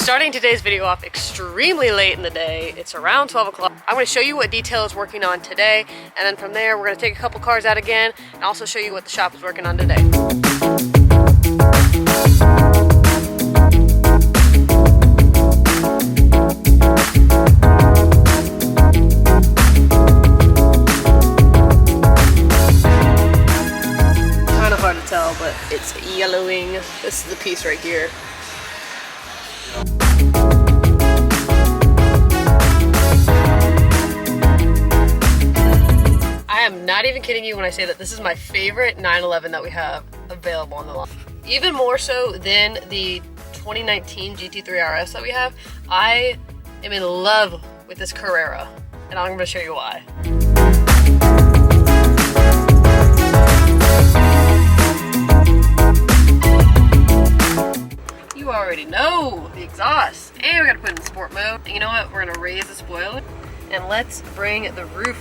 starting today's video off extremely late in the day. It's around 12 o'clock. I'm going to show you what detail is working on today, and then from there we're going to take a couple cars out again and also show you what the shop is working on today. Kind of hard to tell, but it's yellowing. This is the piece right here. I am not even kidding you when I say that this is my favorite 911 that we have available on the lot. Even more so than the 2019 GT3 RS that we have, I am in love with this Carrera, and I'm going to show you why. You already know the exhaust, and we got to put it in sport mode. And you know what? We're going to raise the spoiler, and let's bring the roof.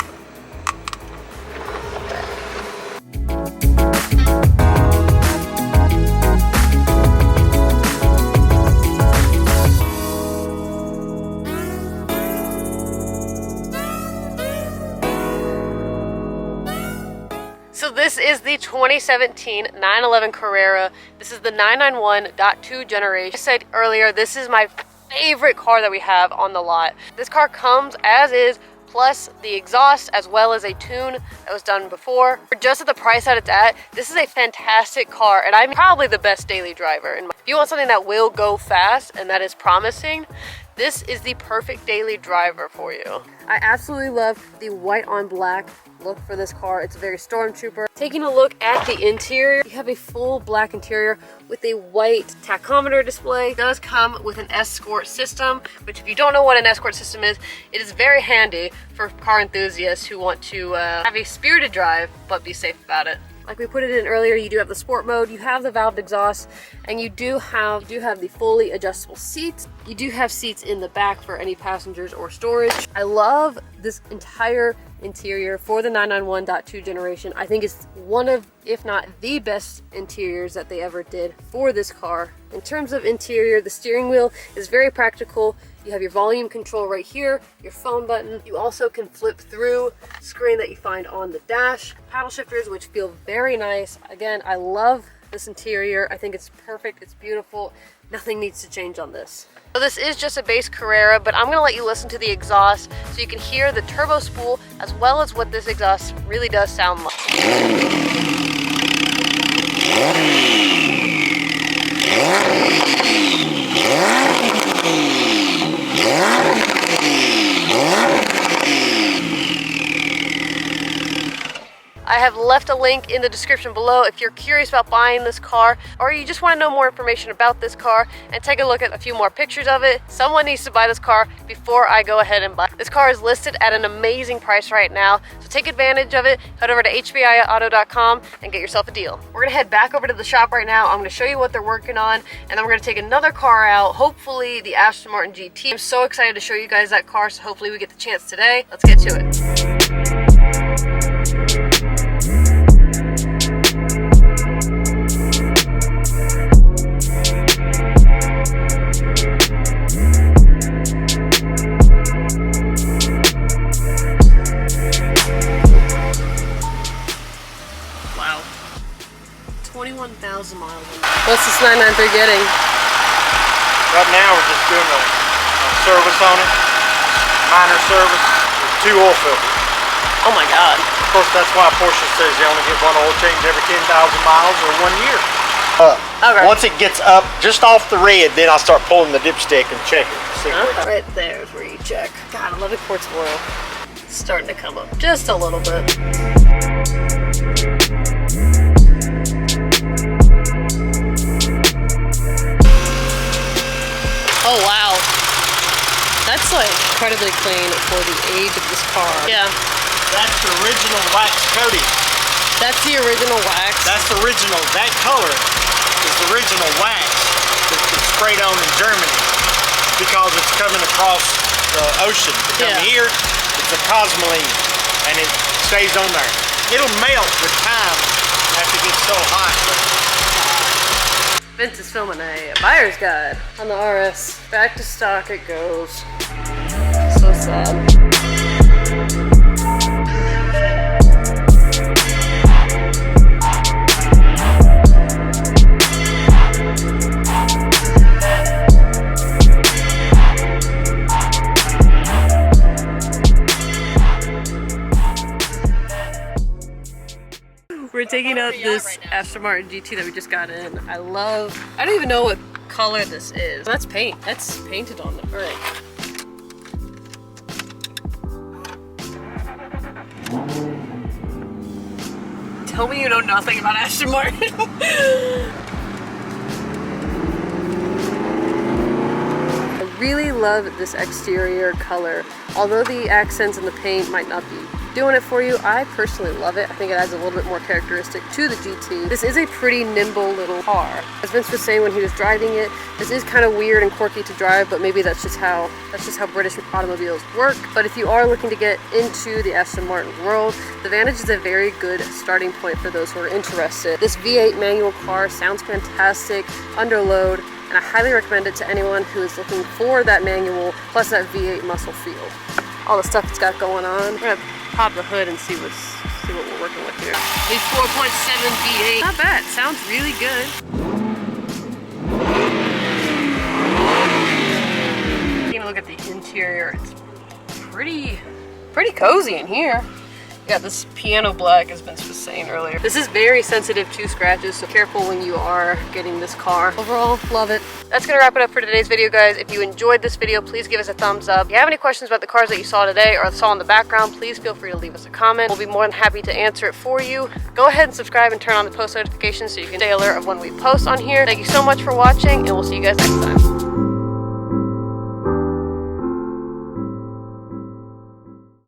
So this is the 2017 911 Carrera. This is the 991.2 generation. I said earlier, this is my favorite car that we have on the lot. This car comes as is, plus the exhaust, as well as a tune that was done before. Just at the price that it's at, this is a fantastic car, and I'm probably the best daily driver. If you want something that will go fast and that is promising, this is the perfect daily driver for you. I absolutely love the white on black look for this car. It's very stormtrooper. Taking a look at the interior, you have a full black interior with a white tachometer display. It does come with an escort system, which if you don't know what an escort system is, it is very handy for car enthusiasts who want to have a spirited drive but be safe about it. Like we put it in earlier, you do have the sport mode, you have the valved exhaust, and you do have the fully adjustable seats. You do have seats in the back for any passengers or storage. I love this entire interior for the 991.2 generation. I think it's one of, if not the best interiors that they ever did for this car. In terms of interior, the steering wheel is very practical. You have your volume control right here, your phone button. You also can flip through the screen that you find on the dash. Paddle shifters, which feel very nice. Again, I love this interior. I think it's perfect, it's beautiful. Nothing needs to change on this. So this is just a base Carrera, but I'm gonna let you listen to the exhaust so you can hear the turbo spool as well as what this exhaust really does sound like. I have left a link in the description below if you're curious about buying this car, or you just want to know more information about this car and take a look at a few more pictures of it. Someone needs to buy this car before I go ahead and buy it. This car is listed at an amazing price right now, so take advantage of it. Head over to hbiauto.com and get yourself a deal. We're going to head back over to the shop right now. I'm going to show you what they're working on, and then we're going to take another car out, hopefully the Aston Martin GT. I'm so excited to show you guys that car, so hopefully we get the chance today. Let's get to it. Wow. 21,000 miles. What's this 993 getting? Right now we're just doing a service on it, minor service, with 2 oil filters. Oh my God. Of course, that's why Porsche says you only get 1 oil change every 10,000 miles or 1 year. Okay. Once it gets up just off the red, then I start pulling the dipstick and checking. Right there is where you check. God, 11 quarts of oil. It's starting to come up just a little bit. Oh wow. That's like incredibly clean for the age of this car. Yeah. That's the original wax coating. That's the original wax? That's the original. That color is the original wax that's been sprayed on in Germany because it's coming across the ocean. To come here, it's a cosmoline, and it stays on there. It'll melt with time after it gets so hot. Vince is filming a buyer's guide on the RS. Back to stock it goes. So sad. We're taking out this Aston Martin GT that we just got in. I don't even know what color this is. That's paint. That's painted on the brick. Tell me you know nothing about Aston Martin. I really love this exterior color. Although the accents and the paint might not be doing it for you, I personally love it. I think it adds a little bit more characteristic to the GT. This is a pretty nimble little car. As Vince was saying when he was driving it, this is kind of weird and quirky to drive, but maybe that's just how British automobiles work. But if you are looking to get into the Aston Martin world, the Vantage is a very good starting point for those who are interested. This V8 manual car sounds fantastic under load, and I highly recommend it to anyone who is looking for that manual plus that V8 muscle feel. All the stuff it's got going on. We're gonna pop the hood and see what we're working with here. A 4.7 V8. Not bad. Sounds really good. Taking a look at the interior. It's pretty cozy in here. Got this piano black, as Vince was saying earlier. This is very sensitive to scratches, so careful when you are getting this car. Overall, love it. That's gonna wrap it up for today's video, guys. If you enjoyed this video, please give us a thumbs up. If you have any questions about the cars that you saw today or saw in the background, please feel free to leave us a comment. We'll be more than happy to answer it for you. Go ahead and subscribe and turn on the post notifications so you can stay alert of when we post on here. Thank you so much for watching, and we'll see you guys next time.